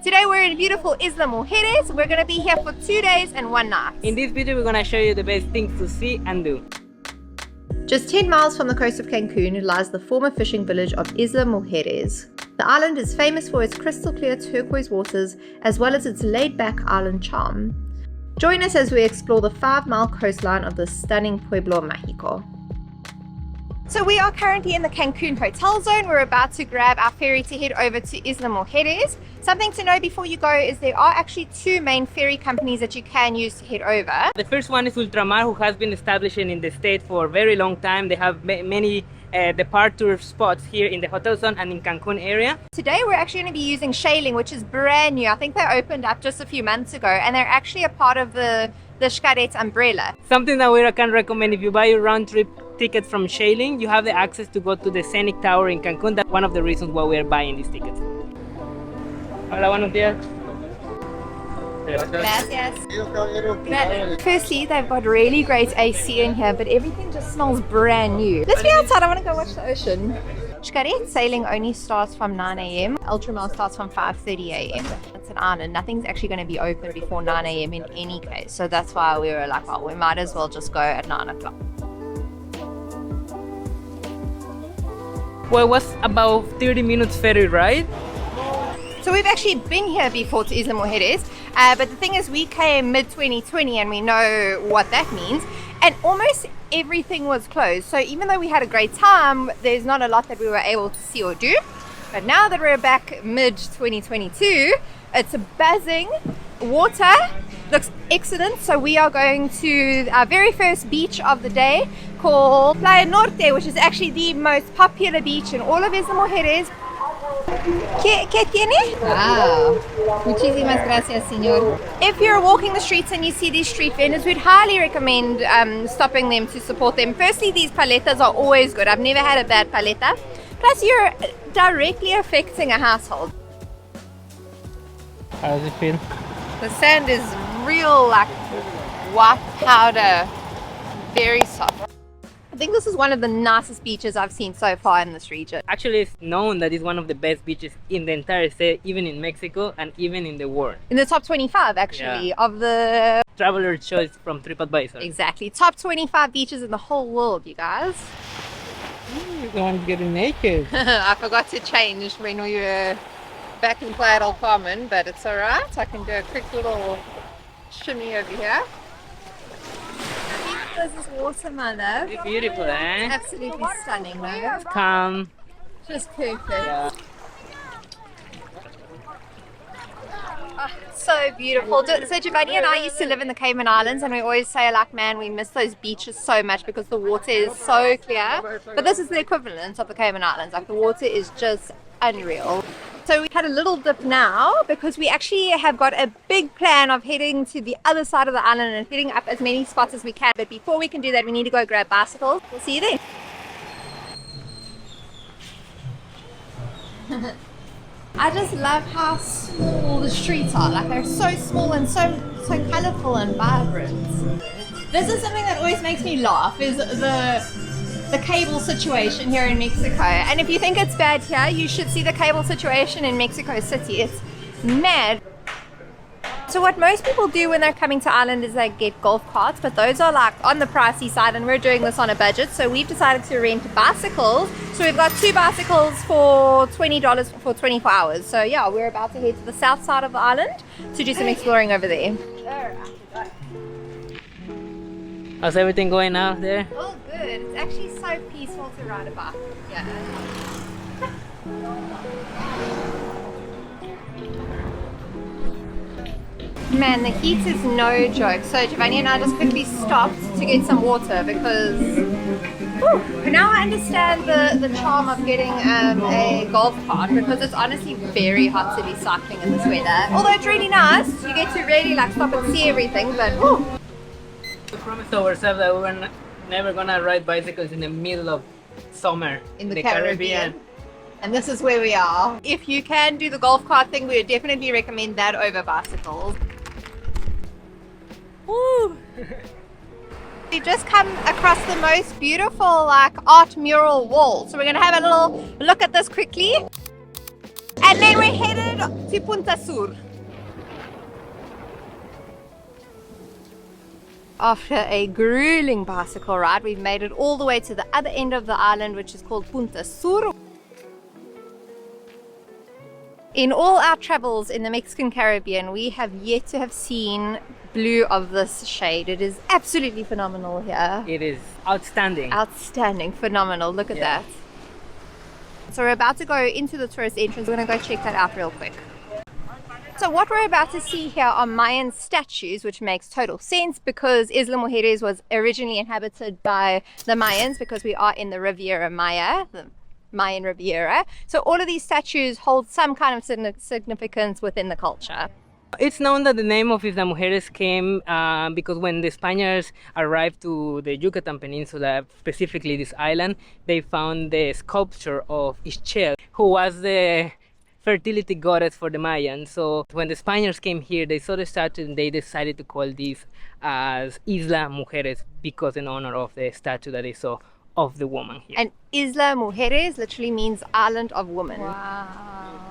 Today we're in beautiful Isla Mujeres. We're going to be here for 2 days and 1 night. In this video, we're gonna show you the best things to see and do. Just 10 miles from the coast of Cancun lies the former fishing village of Isla Mujeres. The island is famous for its crystal clear turquoise waters as well as its laid-back island charm. Join us as we explore the 5-mile coastline of this stunning Pueblo Mágico. So we are currently in the Cancun hotel zone. We're about to grab our ferry to head over to Isla Mujeres. Something to know before you go is there are actually 2 main ferry companies that you can use to head over. The first one is Ultramar, who has been established in the state for a very long time. They have many departure spots here in the hotel zone and in Cancun area. Today we're actually going to be using Shailing, which is brand new. I think they opened up just a few months ago and they're actually a part of the Xcaret umbrella. Something that we can recommend: if you buy a round trip ticket from Shailing, you have the access to go to the Scenic Tower in Cancun. That's one of the reasons why we are buying these tickets. Hola, buenos días. Gracias. Firstly, they've got really great AC in here, but everything just smells brand new. Let's be outside. I want to go watch the ocean. Xcaret sailing only starts from 9 a.m. Ultramar starts from 5:30 a.m. It's an island. Nothing's actually going to be open before 9 a.m. in any case. So that's why we were like, well, we might as well just go at 9 o'clock. Well, it was about 30 minutes ferry ride. So we've actually been here before to Isla Mujeres, but the thing is we came mid-2020 and we know what that means, and almost everything was closed. So even though we had a great time, there's not a lot that we were able to see or do. But now that we're back mid-2022, it's buzzing. Water looks excellent. So we are going to our very first beach of the day called Playa Norte, which is actually the most popular beach in all of Isla Mujeres. ¿Qué tiene? Wow. Muchísimas gracias, señor. If you're walking the streets and you see these street vendors, we'd highly recommend stopping them to support them. Firstly, these paletas are always good. I've never had a bad paleta. Plus, you're directly affecting a household. How does it feel? The sand is real, like white powder, very soft. I think this is one of the nicest beaches I've seen so far in this region. Actually, it's known that it's one of the best beaches in the entire state, even in Mexico and even in the world. In the top 25, actually, of the... Traveler choice from TripAdvisor. Exactly. Top 25 beaches in the whole world, you guys. You don't want to get naked. I forgot to change when we were back in Playa del Carmen, but it's alright. I can do a quick little shimmy over here. This is water, my love. It's beautiful, eh? Absolutely stunning, no? Calm. Just perfect. Yeah. Oh, so beautiful. So Giovanni and I used to live in the Cayman Islands, and we always say, like, man, we miss those beaches so much because the water is so clear. But this is the equivalent of the Cayman Islands. Like, the water is just unreal. So we had a little dip now because we actually have got a big plan of heading to the other side of the island and hitting up as many spots as we can. But before we can do that, we need to go grab bicycles. We'll see you then. I just love how small the streets are. Like, they're so small and so colorful and vibrant. This is something that always makes me laugh, is the cable situation here in Mexico. And if you think it's bad here, you should see the cable situation in Mexico City. It's mad. So what most people do when they're coming to Ireland is they get golf carts, but those are like on the pricey side, and we're doing this on a budget. So we've decided to rent bicycles. So we've got 2 bicycles for $20 for 24 hours. So yeah, we're about to head to the south side of the island to do some exploring over there. How's everything going out there? Oh, good. It's actually so peaceful to ride a bike. Yeah. Man, the heat is no joke. So Giovanni and I just quickly stopped to get some water because now I understand the charm of getting a golf cart, because it's honestly very hot to be cycling in this weather. Although it's really nice, you get to really like stop and see everything, but We promised ourselves that we were never gonna ride bicycles in the middle of summer in the Caribbean. And this is where we are. If you can do the golf cart thing, we would definitely recommend that over bicycles. Woo! We've just come across the most beautiful like art mural wall. So we're gonna have a little look at this quickly. And then we're headed to Punta Sur. After a grueling bicycle ride, we've made it all the way to the other end of the island, which is called Punta Sur. In all our travels in the Mexican Caribbean, we have yet to have seen blue of this shade. It is absolutely phenomenal here. It is outstanding. Outstanding, phenomenal. Look at that. So we're about to go into the tourist entrance. We're going to go check that out real quick. So what we're about to see here are Mayan statues, which makes total sense because Isla Mujeres was originally inhabited by the Mayans because we are in the Riviera Maya, the Mayan Riviera. So all of these statues hold some kind of significance within the culture. It's known that the name of Isla Mujeres came because when the Spaniards arrived to the Yucatan Peninsula, specifically this island, they found the sculpture of Ixchel, who was the fertility goddess for the Mayans. So when the Spaniards came here, they saw the statue and they decided to call this as Isla Mujeres because in honor of the statue that they saw of the woman here. And Isla Mujeres literally means island of women. Wow.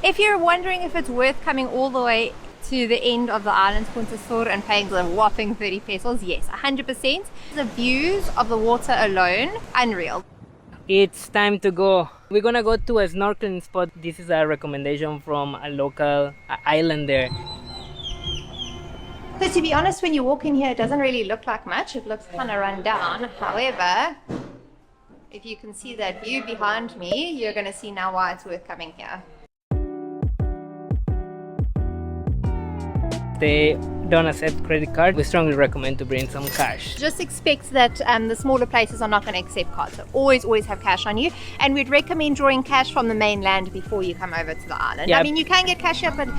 If you're wondering if it's worth coming all the way to the end of the island, Punta Sur, and paying the whopping 30 pesos, yes, 100%. The views of the water alone, unreal. It's time to go. We're gonna go to a snorkeling spot. This is a recommendation from a local islander. So to be honest, when you walk in here, it doesn't really look like much. It looks kind of run down. However, if you can see that view behind me, you're going to see now why it's worth coming here. They don't accept credit card. We strongly recommend to bring some cash. Just expect that the smaller places are not going to accept cards. So always have cash on you. And we'd recommend drawing cash from the mainland before you come over to the island. Yep. I mean, you can get cash here, but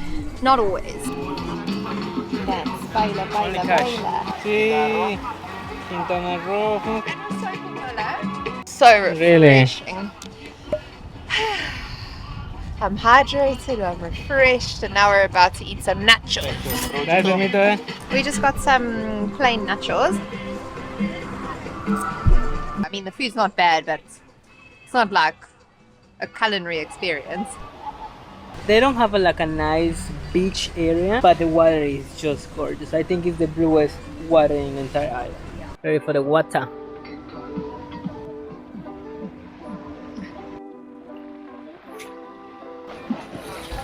not always. That's baila, baila, baila. Sí. Quintana Roo. So Really? refreshing. I'm hydrated, I'm refreshed, and now we're about to eat some nachos. We just got some plain nachos. I mean, the food's not bad, but it's not like a culinary experience. They don't have like a nice beach area, but the water is just gorgeous. I think it's the bluest water in the entire island. Ready for the water.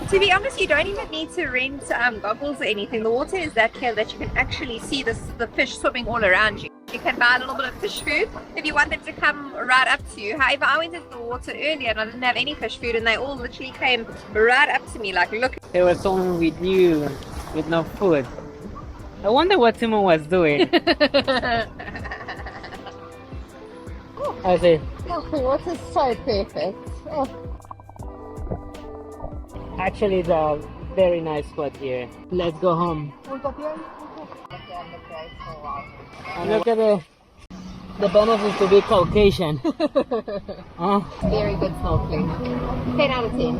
To be honest, you don't even need to rent goggles or anything. The water is that clear that you can actually see the fish swimming all around you. You can buy a little bit of fish food if you want them to come right up to you. However, I went into the water earlier and I didn't have any fish food and they all literally came right up to me like, look. They were swimming with you, with no food. I wonder what Simon was doing. I say, Oh, the water's so perfect. Oh. actually, it's a very nice spot here. Let's go home. And look at the benefits to be Caucasian. Huh? Very good snorkeling. 10 out of 10.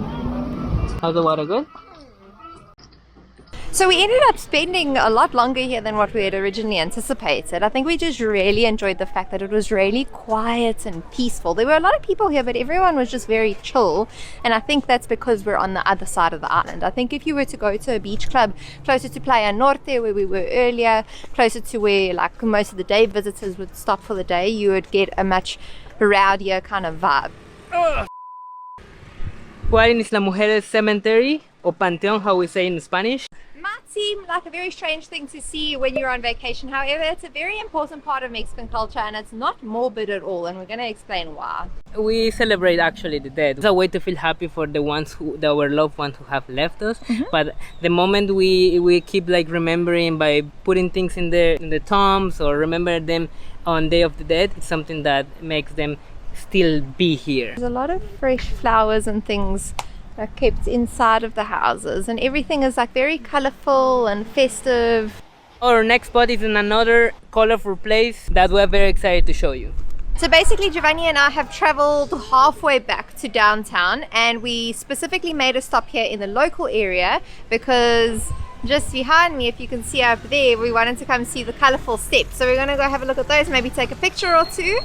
How's the water good? So we ended up spending a lot longer here than what we had originally anticipated. I think we just really enjoyed the fact that it was really quiet and peaceful. There were a lot of people here, but everyone was just very chill. And I think that's because we're on the other side of the island. I think if you were to go to a beach club closer to Playa Norte, where we were earlier, closer to where like most of the day visitors would stop for the day, you would get a much rowdier kind of vibe. We're in Isla Mujeres Cemetery, or Panteón, how we say in Spanish. Might seem like a very strange thing to see when you're on vacation. However, it's a very important part of Mexican culture and it's not morbid at all, and we're going to explain why. We celebrate actually the dead. It's a way to feel happy for the ones our loved ones who have left us. But the moment we keep like remembering by putting things in the tombs or remember them on Day of the Dead, it's something that makes them still be here. There's a lot of fresh flowers and things are kept inside of the houses, and everything is like very colorful and festive. Our next spot is in another colorful place that we're very excited to show you. So basically Giovanni and I have traveled halfway back to downtown, and we specifically made a stop here in the local area because just behind me, if you can see up there, we wanted to come see the colorful steps. So we're going to go have a look at those, maybe take a picture or two.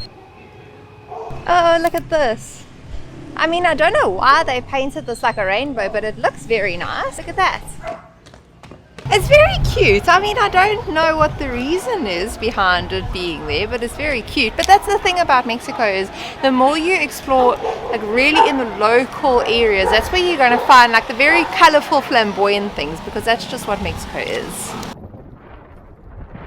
Oh, look at this. I mean, I don't know why they painted this like a rainbow, but it looks very nice. Look at that. It's very cute. I mean, I don't know what the reason is behind it being there, but it's very cute. But that's the thing about Mexico is the more you explore, like really in the local areas, that's where you're going to find like the very colorful, flamboyant things, because that's just what Mexico is.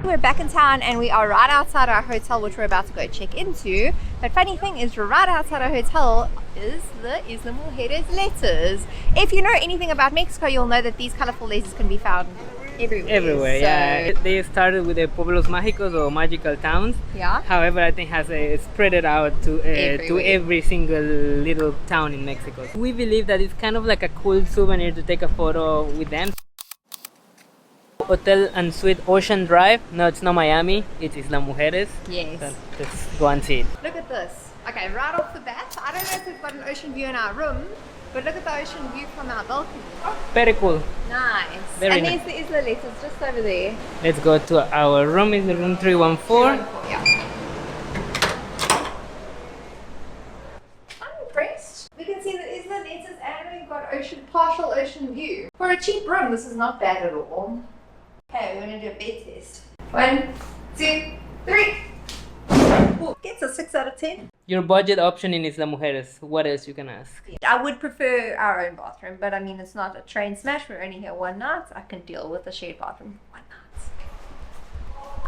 We're back in town and we are right outside our hotel, which we're about to go check into. But funny thing is, right outside our hotel is the Isla Mujeres letters. If you know anything about Mexico, you'll know that these colorful letters can be found everywhere. Everywhere, yeah. They started with the pueblos mágicos or magical towns. Yeah. However, I think has spread it out to every single little town in Mexico. We believe that it's kind of like a cool souvenir to take a photo with them. Hotel and Suite Ocean Drive. No, it's not Miami. It's Isla Mujeres. Yes. So let's go and see it. Look at this. Okay, right off the bat, I don't know if we've got an ocean view in our room, but look at the ocean view from our balcony. Very cool. Nice. Very and nice. there's the Isla letters just over there. Let's go to our room. Is the room 314. Yeah. I'm impressed. We can see the Isla letters and we've got partial ocean view. For a cheap room, this is not bad at all. Okay, we're going to do a bed test. 1, 2, 3. Ooh, gets a 6 out of 10. Your budget option in Isla Mujeres. What else you can ask? I would prefer our own bathroom, but I mean, it's not a train smash. We're only here one night. I can deal with a shared bathroom one night.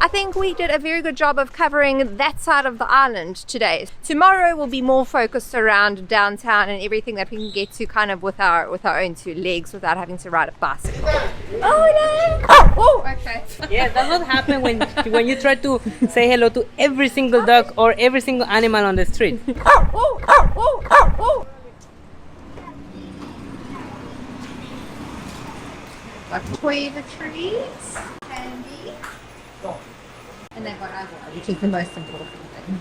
I think we did a very good job of covering that side of the island today. Tomorrow will be more focused around downtown and everything that we can get to kind of with our own two legs without having to ride a bicycle. Oh no! Oh, okay. Yeah, that's what happens when you try to say hello to every single dog or every single animal on the street. Got toiletries, candy, and then got alcohol, which is the most important thing.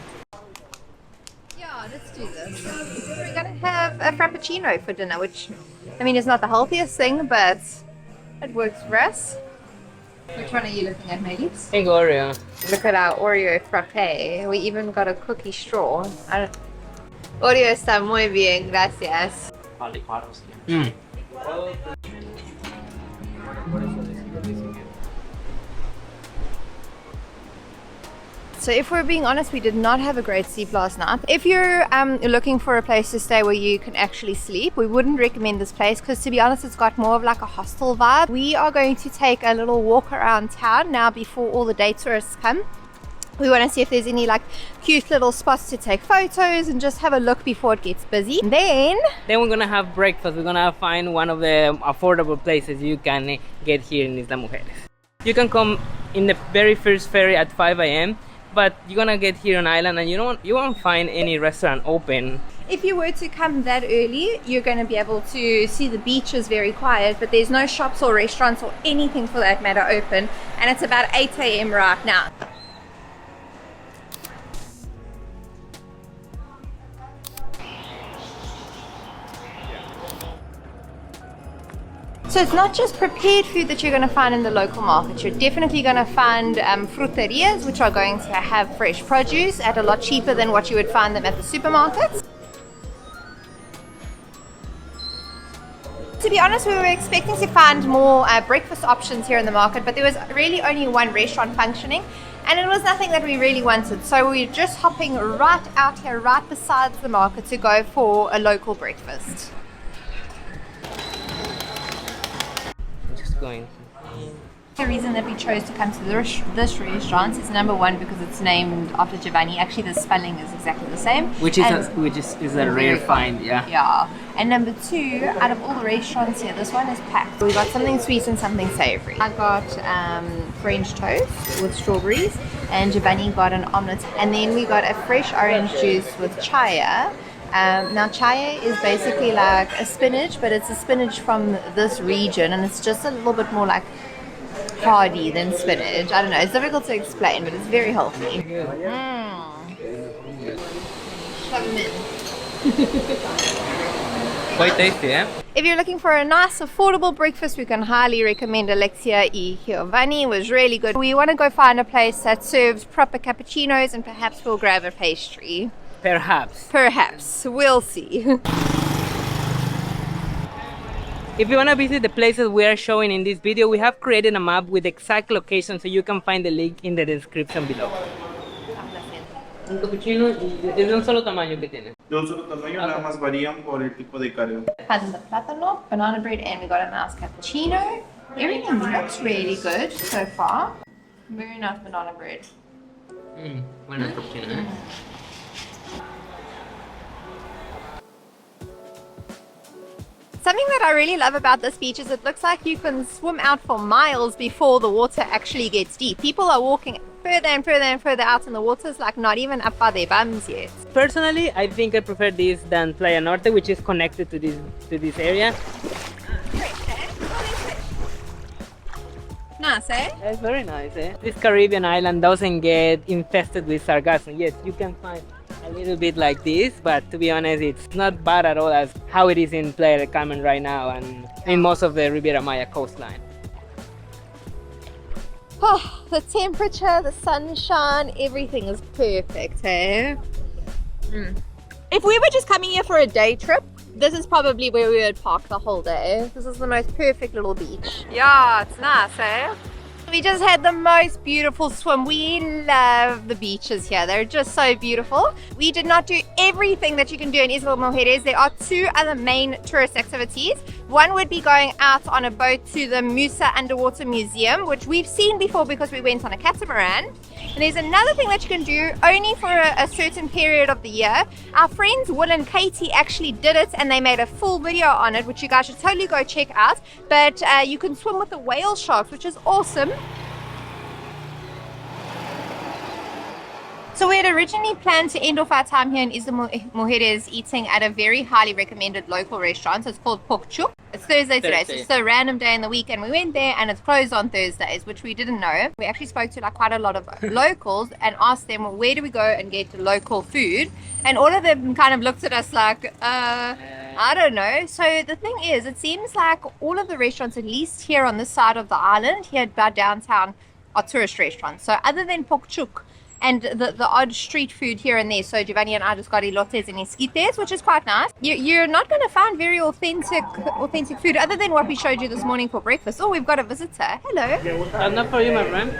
Yeah, let's do this. We're gonna have a frappuccino for dinner, which I mean is not the healthiest thing, but it works for us. Which one are you looking at, Mavis? Hey, Oreo. Look at our Oreo frappe. We even got a cookie straw. Oreo está muy bien, gracias. Mm. So if we're being honest, we did not have a great sleep last night. If you're looking for a place to stay where you can actually sleep, we wouldn't recommend this place because, to be honest, it's got more of like a hostel vibe. We are going to take a little walk around town now before all the day tourists come. We want to see if there's any like cute little spots to take photos and just have a look before it gets busy. Then we're gonna have breakfast. We're gonna find one of the affordable places you can get here in Isla Mujeres. You can come in the very first ferry at 5 a.m. but you're gonna get here on island and you won't find any restaurant open. if you were to come that early, you're going to be able to see the beaches very quiet, but there's no shops or restaurants or anything for that matter open, and it's about 8 a.m. right now. So it's not just prepared food that you're going to find in the local market. You're definitely going to find fruterias, which are going to have fresh produce at a lot cheaper than what you would find them at the supermarkets. To be honest, we were expecting to find more breakfast options here in the market, but there was really only one restaurant functioning, and it was nothing that we really wanted. So we're just hopping right out here, right beside the market, to go for a local breakfast. Going. The reason that we chose to come to this restaurant is number one because it's named after Giovanni. Actually, the spelling is exactly the same, which is a rare find. Yeah. And number two, out of all the restaurants here, this one is packed. We got something sweet and something savory. I got French toast with strawberries, and Giovanni got an omelette, and then we got a fresh orange juice with chaya. Now chaya is basically like a spinach, but it's a spinach from this region, and it's just a little bit more like hardy than spinach. I don't know, it's difficult to explain, but it's very healthy. Shove them in. Quite tasty, eh? If you're looking for a nice affordable breakfast, we can highly recommend Alexia y Giovanni. It was really good. We want to go find a place that serves proper cappuccinos, and perhaps we'll grab a pastry. Perhaps. Perhaps. We'll see. If you want to visit the places we are showing in this video, we have created a map with exact location, so you can find the link in the description below. Un cappuccino y es de un solo tamaño que tiene. De un solo tamaño, nada más varían por el tipo de carga. Pan de plátano, banana bread, and we got a nice cappuccino. Everything looks really good so far. Very nice banana bread. Buena cappuccino, ¿eh? Something that I really love about this beach is it looks like you can swim out for miles before the water actually gets deep. People are walking further and further and further out, and the water's like not even up by their bums yet. Personally, I think I prefer this than Playa Norte, which is connected to this area. Nice, eh? It's very nice, eh? This Caribbean island doesn't get infested with sargassum. Yes, you can find a little bit like this, but to be honest, it's not bad at all as how it is in Playa del Carmen right now and in most of the Riviera Maya coastline. Oh, the temperature, the sunshine, everything is perfect, eh? If we were just coming here for a day trip, this is probably where we would park the whole day. This is the most perfect little beach. Yeah, it's nice, eh? We just had the most beautiful swim. We love the beaches here. They're just so beautiful. We did not do everything that you can do in Isla Mujeres. There are two other main tourist activities. One would be going out on a boat to the Musa Underwater Museum, which we've seen before because we went on a catamaran. And there's another thing that you can do only for a certain period of the year. Our friends Will and Katie actually did it, and they made a full video on it, which you guys should totally go check out. But you can swim with the whale sharks, which is awesome. So we had originally planned to end off our time here in Isla Mujeres eating at a very highly recommended local restaurant. So it's called Pokchuk. It's Thursday today, so it's just a random day in the week, and we went there and it's closed on Thursdays, which we didn't know. We actually spoke to like quite a lot of locals and asked them, well, where do we go and get local food? And all of them kind of looked at us like, I don't know. So the thing is, it seems like all of the restaurants, at least here on this side of the island, here by downtown, are tourist restaurants. So other than Pokchuk and the odd street food here and there, so Giovanni and I just got elotes and esquites, which is quite nice. You're not going to find very authentic food other than what we showed you this morning for breakfast. Oh, we've got a visitor. Hello. I'm not for you, my friend.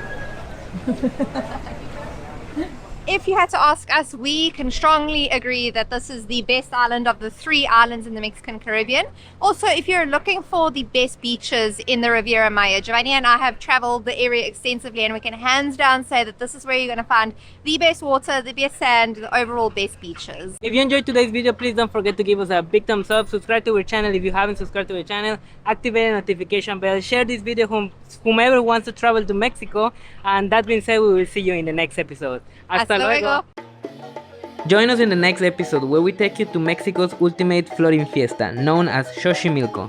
If you had to ask us, we can strongly agree that this is the best island of the 3 islands in the Mexican Caribbean. Also, if you're looking for the best beaches in the Riviera Maya, Giovanni and I have traveled the area extensively, and we can hands down say that this is where you're going to find the best water, the best sand, the overall best beaches. If you enjoyed today's video, please don't forget to give us a big thumbs up, subscribe to our channel if you haven't subscribed to our channel, activate the notification bell, share this video whomever wants to travel to Mexico, and that being said, we will see you in the next episode. Hasta luego. Join us in the next episode where we take you to Mexico's ultimate floating fiesta, known as Xochimilco.